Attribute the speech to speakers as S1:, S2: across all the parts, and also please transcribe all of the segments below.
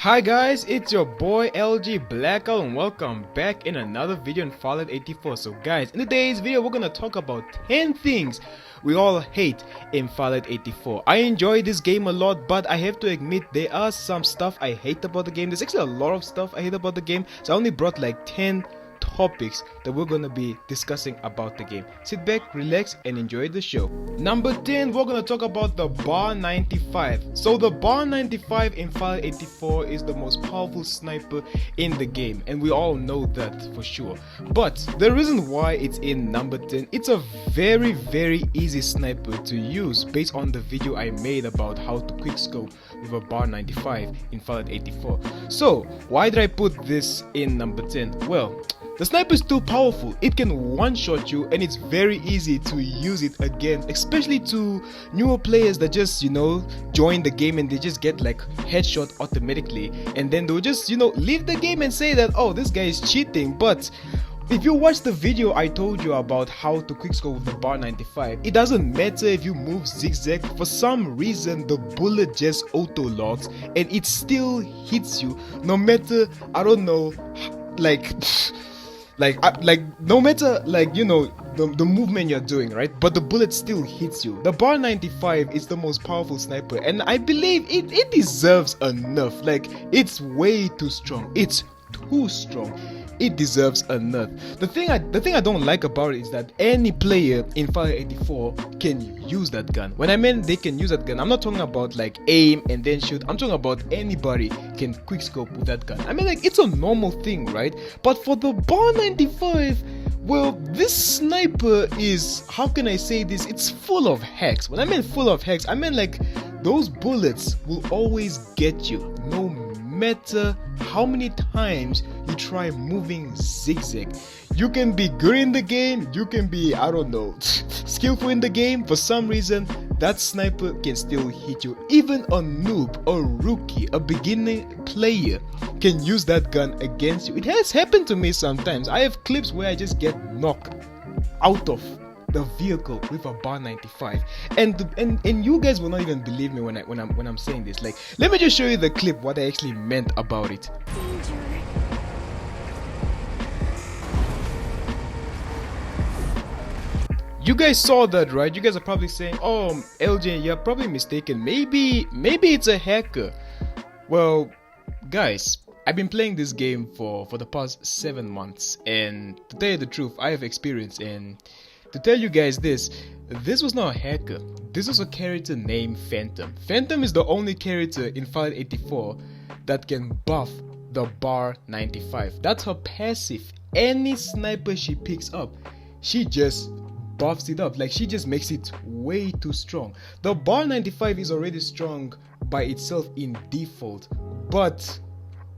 S1: Hi guys, it's your boy LJ.BLACKOUT and welcome back in another video in Farlight 84. So guys, in today's video we're gonna talk about 10 things we all hate in Farlight 84. I enjoy this game a lot, but I have to admit there are some stuff I hate about the game. There's actually a lot of stuff I hate about the game, so I only brought like 10 topics that we're gonna be discussing about the game. Sit back, relax and enjoy the show. Number 10, we're gonna talk about the Bar 95. So the Bar 95 in Farlight 84 is the most powerful sniper in the game, and we all know that for sure. But the reason why it's in number 10, it's a very easy sniper to use based on the video I made about how to quickscope with a Bar 95 in Farlight 84. So why did I put this in number 10? Well, the sniper is too powerful. It can one-shot you and it's very easy to use it against, especially to newer players that just, join the game and they just get like headshot automatically, and then they'll just, leave the game and say that, oh, this guy is cheating. But if you watch the video I told you about how to quickscope with the Bar 95, it doesn't matter if you move zigzag. For some reason the bullet just auto locks and it still hits you, no matter, I don't know, no matter the movement you're doing, right? But the bullet still hits you. The Bar 95 is the most powerful sniper, and I believe it deserves enough. Like, it's way too strong. It's too strong. It deserves a nerf. The thing I don't like about it is that any player in Farlight 84 can use that gun. When I mean they can use that gun, I'm not talking about like aim and then shoot. I'm talking about anybody can quickscope with that gun. I mean, like, it's a normal thing, right? But for the Bar 95, well, this sniper is, how can I say this? It's full of hacks. When I mean full of hacks, I mean like those bullets will always get you, no matter how many times you try moving zigzag. You can be good in the game, you can be, I don't know, skillful in the game. For some reason that sniper can still hit you. Even a noob, a rookie, a beginning player can use that gun against you. It has happened to me sometimes. I have clips where I just get knocked out of the vehicle with a Bar 95, and you guys will not even believe me when I'm saying this. Like, let me just show you the clip, what I actually meant about it. You guys saw that, right? You guys are probably saying, oh, LJ, you're probably mistaken, maybe it's a hacker. Well, guys, I've been playing this game for the past 7 months, and to tell you the truth, I have experience. And to tell you guys this was not a hacker. This was a character named Phantom. Phantom is the only character in Farlight 84 that can buff the Bar 95. That's her passive. Any sniper she picks up, she just buffs it up. Like, she just makes it way too strong. The Bar 95 is already strong by itself in default, but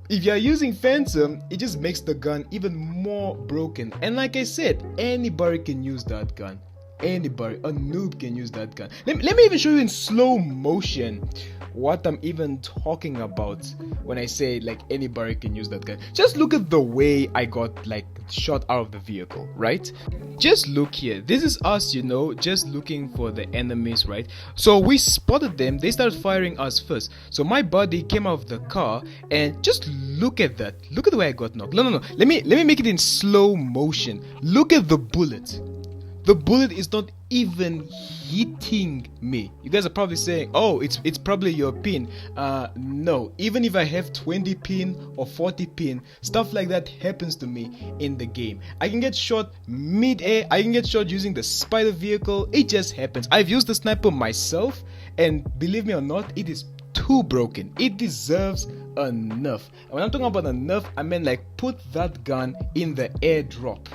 S1: if you're using Phantom, it just makes the gun even more broken. And like I said, anybody can use that gun. Anybody, a noob can use that gun. Let me even show you in slow motion what I'm even talking about when I say like anybody can use that gun. Just look at the way I got like shot out of the vehicle, right? Just look here. This is us, just looking for the enemies, right? So we spotted them. They started firing us first. So my buddy came out of the car, and just look at that. Look at the way I got knocked. No. Let me make it in slow motion. Look at the bullet. The bullet is not even hitting me. You guys are probably saying, oh, it's probably your pin. No, even if I have 20 pin or 40 pin, stuff like that happens to me in the game. I can get shot mid-air, I can get shot using the spider vehicle. It just happens. I've used the sniper myself, and believe me or not, it is too broken. It deserves a nerf. And when I'm talking about a nerf, I mean like put that gun in the airdrop.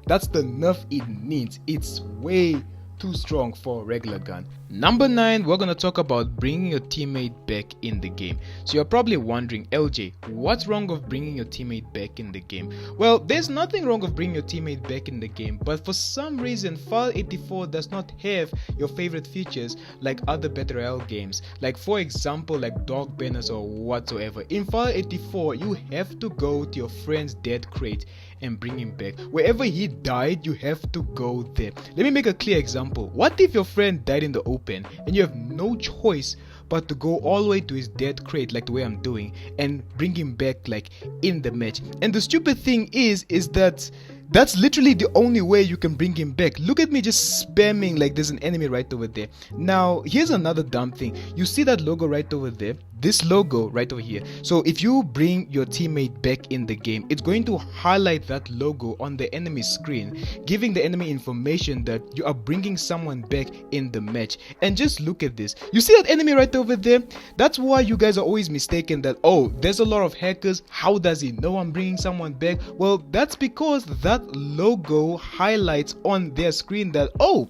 S1: That's the nerf it needs. It's way too strong for a regular gun. Number 9, we're gonna talk about bringing your teammate back in the game. So you're probably wondering, LJ, what's wrong with bringing your teammate back in the game? Well, there's nothing wrong with bringing your teammate back in the game, but for some reason Farlight 84 does not have your favorite features like other Battle Royale games. Like, for example, like dog banners or whatsoever. In Farlight 84, you have to go to your friend's dead crate and bring him back. Wherever he died, you have to go there. Let me make a clear example. What if your friend died in the open and you have no choice but to go all the way to his dead crate like the way I'm doing and bring him back like in the match. And the stupid thing is that that's literally the only way you can bring him back. Look at me just spamming like there's an enemy right over there. Now here's another dumb thing. You see that logo right over there? This logo right over here. So if you bring your teammate back in the game, it's going to highlight that logo on the enemy screen, giving the enemy information that you are bringing someone back in the match. And just look at this. You see that enemy right over there? That's why you guys are always mistaken that, oh, there's a lot of hackers. How does he know I'm bringing someone back? Well, that's because that logo highlights on their screen that, oh,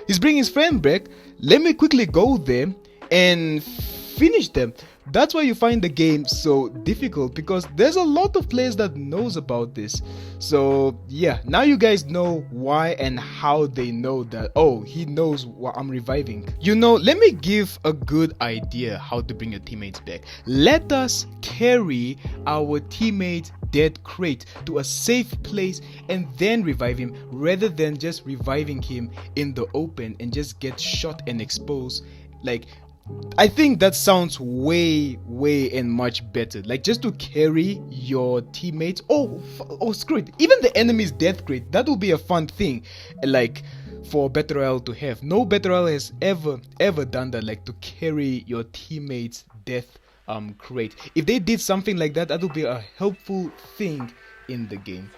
S1: he's bringing his friend back. Let me quickly go there and finish them. That's why you find the game so difficult, because there's a lot of players that knows about this. So yeah, now you guys know why and how they know that, oh, he knows what I'm reviving. You know, let me give a good idea how to bring your teammates back. Let us carry our teammate's dead crate to a safe place and then revive him, rather than just reviving him in the open and just get shot and exposed. Like, I think that sounds way and much better. Like, just to carry your teammates. Oh screw it, even the enemy's death crate, that will be a fun thing, like for Battle Royale to have. No Battle Royale has ever done that, like to carry your teammates death crate. If they did something like that, that would be a helpful thing in the game.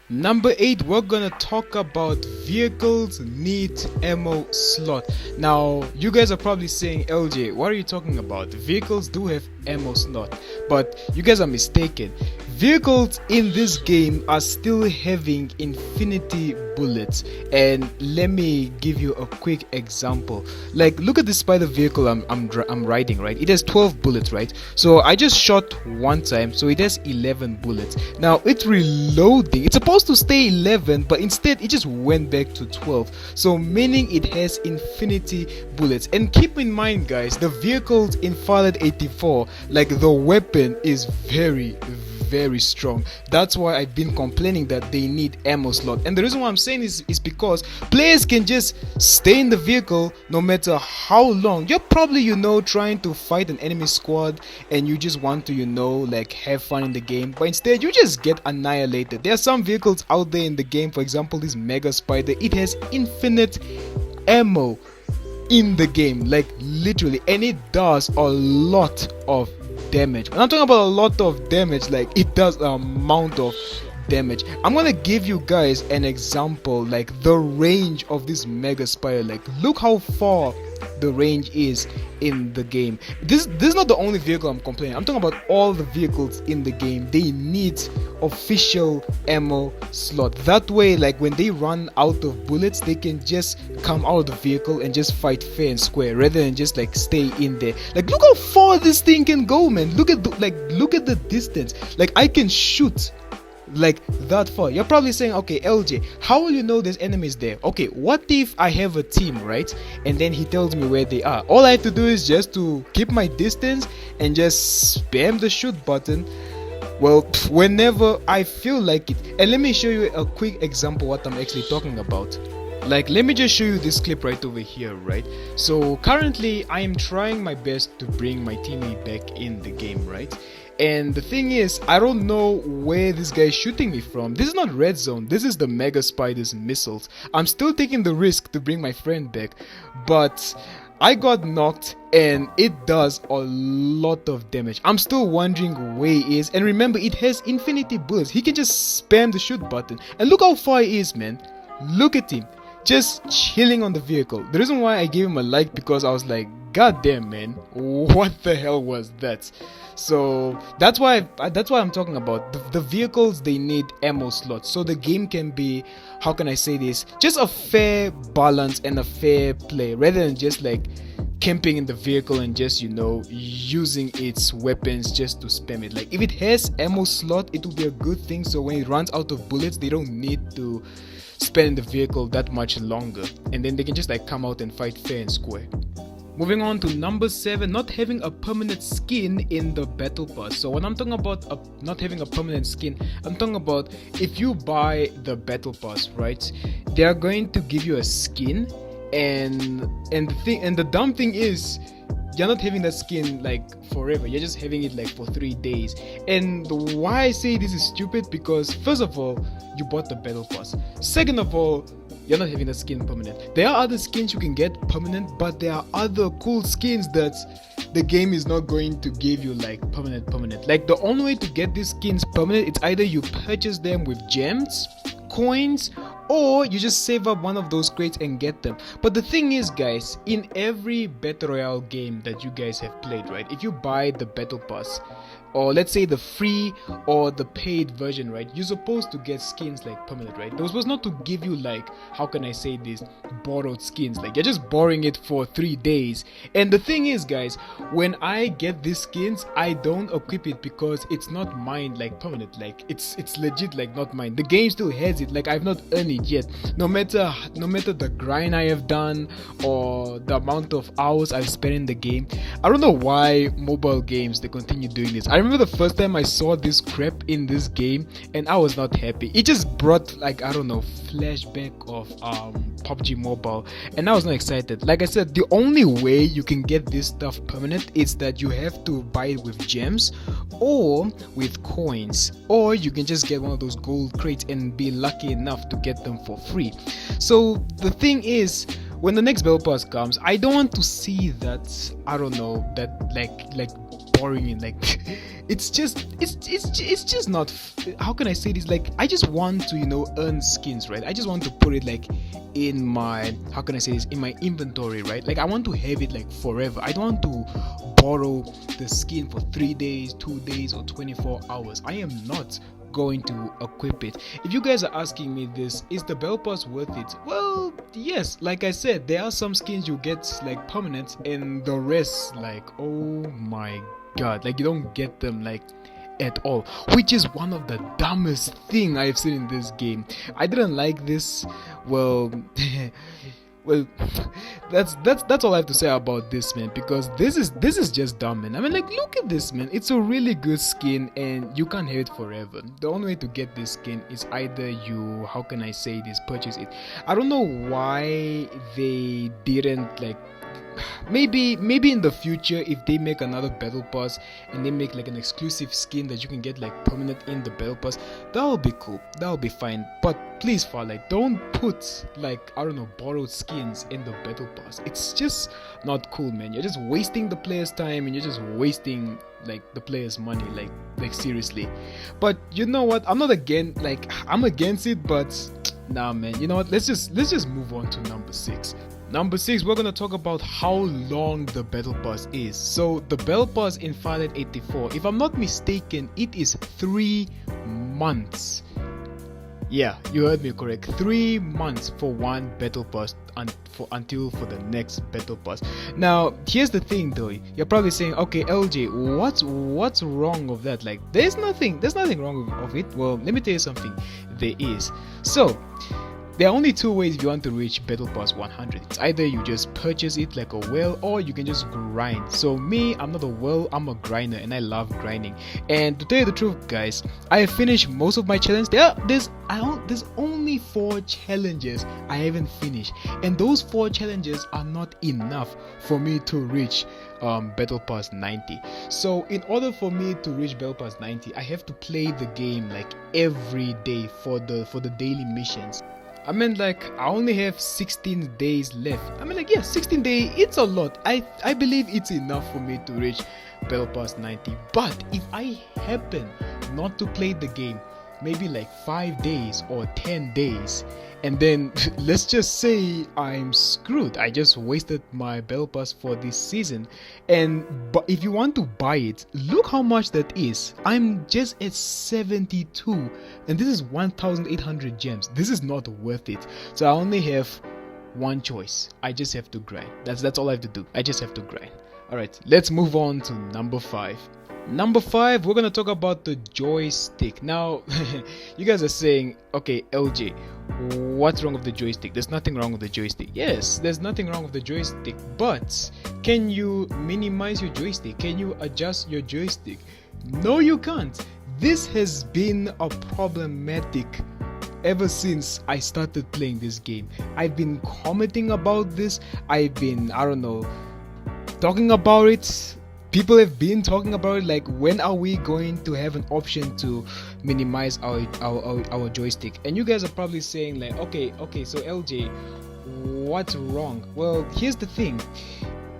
S1: Number 8, we're gonna talk about vehicles need ammo slot. Now you guys are probably saying, LJ, what are you talking about? Vehicles do have ammo slot, but you guys are mistaken. Vehicles in this game are still having infinity bullets, and let me give you a quick example. Like, look at this spider vehicle I'm riding, right? It has 12 bullets, right? So I just shot one time, so it has 11 bullets. Now it's reloading. It's supposed to stay 11, but instead it just went back to 12, so meaning it has infinity bullets. And keep in mind, guys, the vehicles in Farlight 84, like the weapon is very strong. That's why I've been complaining that they need ammo slot. And the reason why I'm saying is because players can just stay in the vehicle no matter how long. You're probably, you know, trying to fight an enemy squad and you just want to, you know, like have fun in the game, but instead you just get annihilated. There are some vehicles out there in the game, for example this mega spider, it has infinite ammo in the game, like literally, and it does a lot of damage. When I'm talking about a lot of damage, like it does an amount of damage. I'm gonna give you guys an example, like the range of this mega spider. Like, look how far the range is in the game. This is not the only vehicle I'm complaining. I'm talking about all the vehicles in the game. They need official ammo slot. That way, like when they run out of bullets, they can just come out of the vehicle and just fight fair and square, rather than just like stay in there. Like, look how far this thing can go, man. Look at the distance. Like, I can shoot like that far. You're probably saying, okay, LJ, how will you know there's enemies there? Okay, what if I have a team, right, and then he tells me where they are? All I have to do is just to keep my distance and just spam the shoot button, well, whenever I feel like it. And let me show you a quick example what I'm actually talking about. Like, let me just show you this clip right over here, right? So currently I am trying my best to bring my teammate back in the game, right? And the thing is, I don't know where this guy is shooting me from. This is not red zone, this is the mega spider's missiles. I'm still taking the risk to bring my friend back, but I got knocked and it does a lot of damage. I'm still wondering where he is, and remember, it has infinity bullets. He can just spam the shoot button, and look how far he is, man. Look at him, just chilling on the vehicle. The reason why I gave him a like, because I was like, god damn, man, what the hell was that? So that's why I'm talking about the vehicles. They need ammo slots, so the game can be, how can I say this, just a fair balance and a fair play, rather than just like camping in the vehicle and just, you know, using its weapons just to spam it. Like, if it has ammo slot, it will be a good thing, so when it runs out of bullets, they don't need to spend in the vehicle that much longer, and then they can just like come out and fight fair and square. Moving on to number 7, not having a permanent skin in the battle pass. So when I'm talking about not having a permanent skin, I'm talking about if you buy the battle pass, right, they are going to give you a skin, and the dumb thing is, you're not having that skin like forever. You're just having it like for 3 days. And why I say this is stupid, because first of all, you bought the battle pass. Second of all, you're not having that skin permanent. There are other skins you can get permanent, but there are other cool skins that the game is not going to give you like permanent. Like the only way to get these skins permanent, it's either you purchase them with gems, coins, or you just save up one of those crates and get them. But the thing is, guys, in every battle royale game that you guys have played, right, if you buy the battle pass, or let's say the free or the paid version, right, you're supposed to get skins like permanent, right? Those was not to give you like, how can I say this, borrowed skins. Like you're just borrowing it for 3 days. And the thing is, guys, when I get these skins, I don't equip it because it's not mine like permanent. Like it's legit like not mine. The game still has it. Like I've not earned it yet. No matter the grind I have done or the amount of hours I've spent in the game. I don't know why mobile games they continue doing this. I remember the first time I saw this crap in this game and I was not happy. It just brought like, I don't know, flashback of PUBG Mobile, and I was not excited. Like I said, the only way you can get this stuff permanent is that you have to buy it with gems or with coins, or you can just get one of those gold crates and be lucky enough to get them for free. So the thing is, when the next battle pass comes, I don't want to see that, I don't know, that like boring, like it's just not, how can I say this, like I just want to, you know, earn skins, right? I just want to put it like in my, how can I say this, in my inventory, right? Like I want to have it like forever. I don't want to borrow the skin for 3 days, 2 days, or 24 hours. I am not going to equip it. If you guys are asking me this, is the battle pass worth it? Well, yes, like I said, there are some skins you get like permanent, and the rest, like, oh my god, like you don't get them like at all, which is one of the dumbest thing I've seen in this game. I didn't like this. Well well, that's all I have to say about this, man, because this is just dumb, man. I mean, like, look at this, man. It's a really good skin and you can't have it forever. The only way to get this skin is either you, how can I say this, purchase it. I don't know why they didn't like, maybe in the future, if they make another battle pass and they make like an exclusive skin that you can get like permanent in the battle pass, that will be cool, that will be fine. But please, Farlight, don't put like, I don't know, borrowed skins in the battle pass. It's just not cool, man. You're just wasting the player's time and you're just wasting like the player's money, like seriously. But you know what, I'm not against, like, I'm against it, but nah, man, you know what, let's just move on to number 6. Number 6, we're gonna talk about how long the battle pass is. So the battle pass in Farlight 84, if I'm not mistaken, it is 3 months. Yeah, you heard me correct. 3 months for one battle pass until for the next battle pass. Now, here's the thing though. You're probably saying, okay, LJ, what's wrong with that? Like, there's nothing wrong of it. Well, let me tell you something. There is. So there are only 2 ways if you want to reach Battle Pass 100. It's either you just purchase it like a whale, or you can just grind. So me, I'm not a whale, I'm a grinder, and I love grinding. And to tell you the truth, guys, I have finished most of my challenges. There's only 4 challenges I haven't finished, and those 4 challenges are not enough for me to reach Battle Pass 90. So in order for me to reach Battle Pass 90, I have to play the game like every day for the daily missions. I mean, like, I only have 16 days left. I mean, like, yeah, 16 days, it's a lot. I believe it's enough for me to reach Battle Pass 90. But if I happen not to play the game maybe like 5 days or 10 days, and then let's just say I'm screwed, I just wasted my battle pass for this season. But if you want to buy it, look how much that is. I'm just at 72, and this is 1,800 gems. This is not worth it. So I only have one choice. I just have to grind. That's all I have to do. I just have to grind. Alright, let's move on to number 5. Number 5, we're gonna talk about the joystick. Now, you guys are saying, okay, LJ, what's wrong with the joystick? There's nothing wrong with the joystick. Yes, there's nothing wrong with the joystick, but can you minimize your joystick? Can you adjust your joystick? No, you can't. This has been a problematic ever since I started playing this game. I've been commenting about this. I've been, I don't know, talking about it. People have been talking about it, like when are we going to have an option to minimize our joystick? And you guys are probably saying like, okay, so LJ, what's wrong? Well, here's the thing.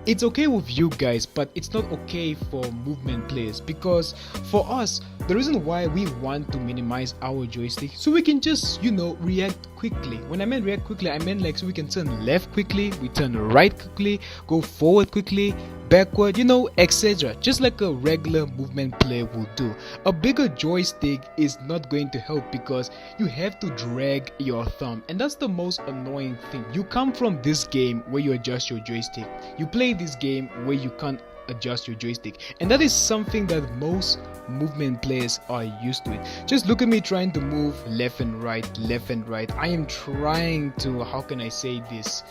S1: It's okay with you guys, but it's not okay for movement players, because for us, the reason why we want to minimize our joystick so we can just, you know, react quickly. When I meant react quickly, I meant like so we can turn left quickly, we turn right quickly, go forward quickly, backward, you know, etc. Just like a regular movement player will do. A bigger joystick is not going to help because you have to drag your thumb, and that's the most annoying thing. You come from this game where you adjust your joystick, you play this game where you can't adjust your joystick, and that is something that most movement players are used to it. Just look at me trying to move left and right. I am trying to, how can I say this,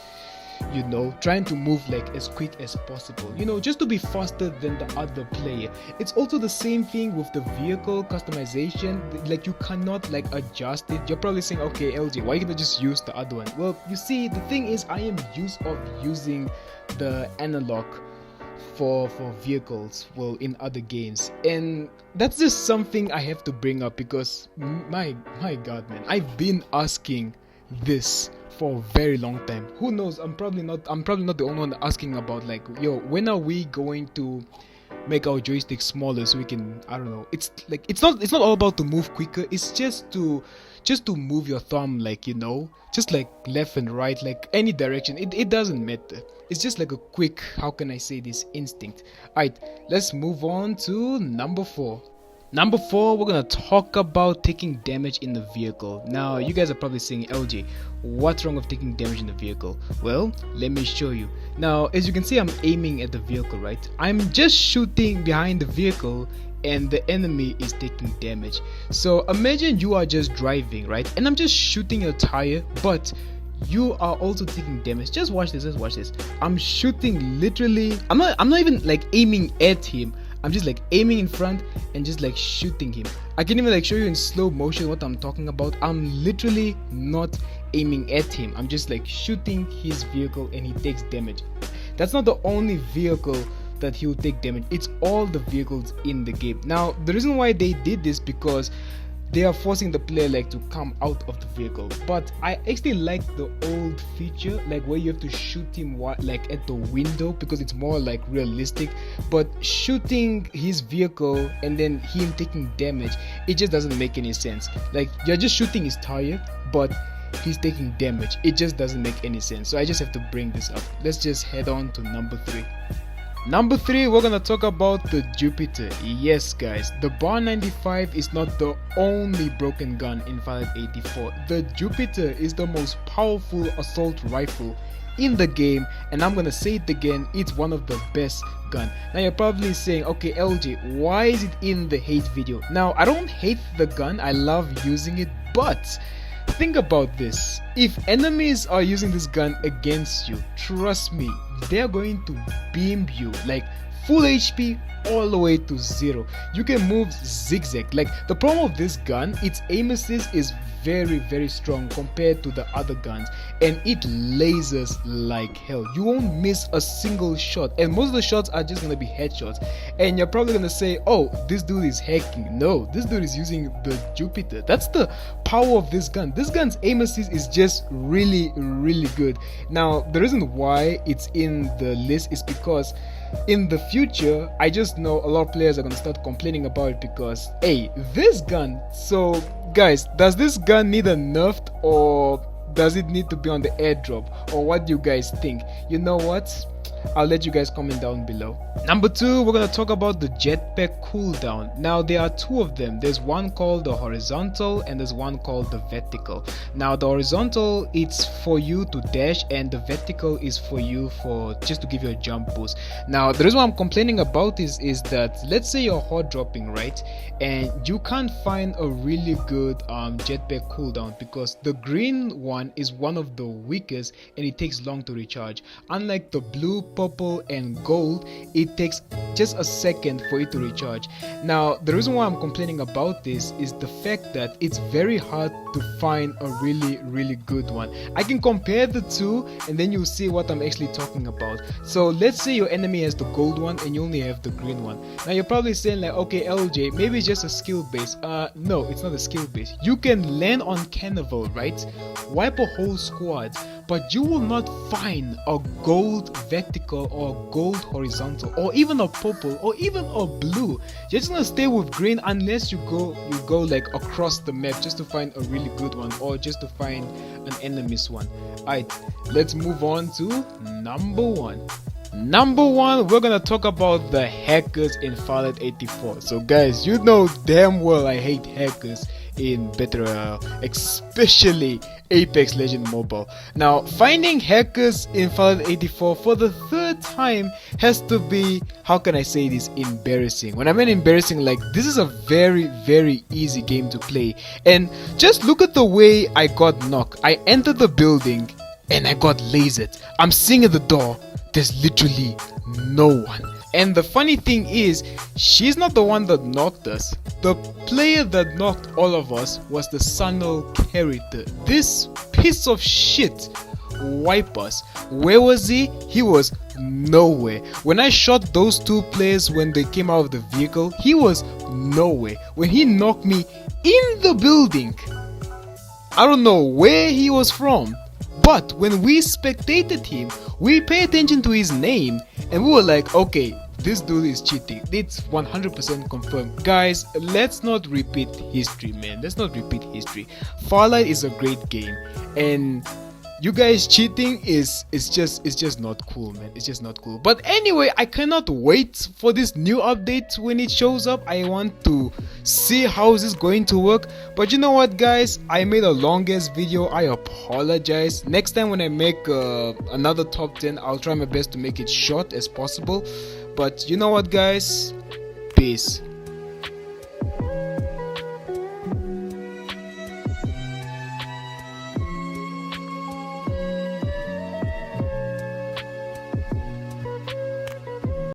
S1: you know, trying to move like as quick as possible, you know, just to be faster than the other player. It's also the same thing with the vehicle customization. Like you cannot like adjust it. You're probably saying, okay LJ, why can't I just use the other one? Well, you see, the thing is, I am used of using the analog for vehicles, well, in other games, and that's just something I have to bring up because my god, man, I've been asking this for a very long time. Who knows, I'm probably not the only one asking about like, yo, when are we going to make our joystick smaller so we can, I don't know, it's like it's not all about to move quicker, it's just to move your thumb, like, you know, just like left and right, like any direction. It doesn't matter. It's just like a quick, how can I say this, instinct. Alright, let's move on to number 4. Number 4, we're gonna talk about taking damage in the vehicle. Now, you guys are probably saying, LJ, what's wrong with taking damage in the vehicle? Well, let me show you. Now, as you can see, I'm aiming at the vehicle, right? I'm just shooting behind the vehicle and the enemy is taking damage. So imagine you are just driving, right? And I'm just shooting your tire, but you are also taking damage. Just watch this, just watch this. I'm shooting literally, I'm not even like aiming at him. I'm just like aiming in front and just like shooting him. I can even like show you in slow motion what I'm talking about. I'm literally not aiming at him. I'm just like shooting his vehicle and he takes damage. That's not the only vehicle that he'll take damage. It's all the vehicles in the game. Now, the reason why they did this because they are forcing the player like to come out of the vehicle, but I actually like the old feature, like where you have to shoot him like at the window, because it's more like realistic. But shooting his vehicle and then him taking damage, it just doesn't make any sense. Like you're just shooting his tire, but he's taking damage. It just doesn't make any sense. So I just have to bring this up. Let's just head on to number 3. Number 3, we're gonna talk about the Jupiter. Yes guys, the Bar 95 is not the only broken gun in Farlight 84. The Jupiter is the most powerful assault rifle in the game, and I'm gonna say it again, it's one of the best gun. Now you're probably saying, okay LJ, why is it in the hate video? Now I don't hate the gun, I love using it, but think about this. If enemies are using this gun against you, trust me, they're going to beam you like full HP all the way to 0. You can move zigzag. Like the problem of this gun, its aim assist is very strong compared to the other guns, and it lasers like hell. You won't miss a single shot, and most of the shots are just gonna be headshots. And you're probably gonna say, oh, this dude is hacking. No, this dude is using the Jupiter. That's the power of this gun. This gun's aim assist is just really good. Now the reason why it's in the list is because in the future, I just know a lot of players are gonna start complaining about it because, hey, this gun. So guys, does this gun need a nerf, or does it need to be on the airdrop, or what do you guys think? You know what, I'll let you guys comment down below. Number 2, we're gonna talk about the jetpack cooldown. Now there are 2 of them. There's one called the horizontal and there's one called the vertical. Now the horizontal, it's for you to dash, and the vertical is for you for just to give you a jump boost. Now the reason why I'm complaining about is that let's say you're hot dropping, right, and you can't find a really good jetpack cooldown because the green one is one of the weakest and it takes long to recharge. Unlike the blue, purple and gold, it takes just a second for it to recharge. Now the reason why I'm complaining about this is the fact that it's very hard to find a really good one. I can compare the two and then you'll see what I'm actually talking about. So let's say your enemy has the gold one and you only have the green one. Now you're probably saying like, okay LJ, maybe it's just a skill base. No, it's not a skill base. You can land on Carnival, right? Wipe a whole squad, but you will not find a gold vertical or gold horizontal or even a purple or even a blue. You're just gonna stay with green unless you go like across the map just to find a really good one or just to find an enemy's one. Alright, let's move on to number one. Number one, we're gonna talk about the hackers in Farlight 84. So guys, you know damn well I hate hackers in Battle Royale, especially Apex Legend Mobile. Now finding hackers in Farlight 84 for the third time has to be, how can I say this, embarrassing. When I mean embarrassing, like this is a very easy game to play, and just look at the way I got knocked. I entered the building and I got lasered. I'm seeing at the door, there's literally no one. And the funny thing is, she's not the one that knocked us. The player that knocked all of us was the Sunil character. This piece of shit wiped us. Where was he? He was nowhere. When I shot those two players when they came out of the vehicle, he was nowhere. When he knocked me in the building, I don't know where he was from. But when we spectated him, we paid attention to his name and we were like, okay, this dude is cheating. It's 100% confirmed. Guys, let's not repeat history, man. Let's not repeat history. Farlight is a great game, and you guys cheating is just not cool, man. It's just not cool. But anyway, I cannot wait for this new update when it shows up. I want to see how is this going to work. But you know what, guys, I made a longest video. I apologize. Next time when I make another top 10, I'll try my best to make it short as possible. But you know what, guys, peace.